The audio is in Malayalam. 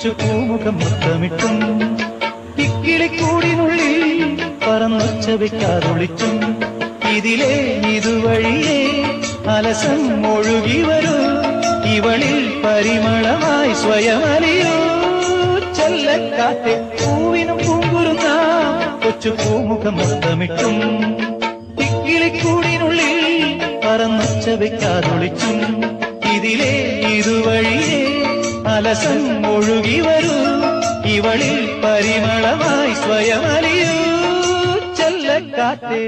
കൊച്ചു പൂമുഖം മുത്തമിട്ടും ഇക്കിളിക്കൂടിനുള്ളിൽ പറന്നൊച്ച വെക്കാതൊളിച്ചും ഇതിലേ ഇതുവഴിയേ അലസം ഒഴുകി വരൂ ഇവളിൽ പരിമളമായി സ്വയമലിയൂ ചെല്ലക്കാറ്റെ പൂവിനും പൂങ്കുരുന്ന കൊച്ചു പൂമുഖം മുത്തമിട്ടും ഇക്കിളിക്കൂടിനുള്ളിൽ പറന്നൊച്ച വെക്കാതൊളിച്ചും ഇതിലേ ഇതുവഴിയേ അലസം ഒഴുകി വരൂ ഇവളിൽ പരിമളമായി സ്വയമലിയൂ ചെല്ലക്കാറ്റേ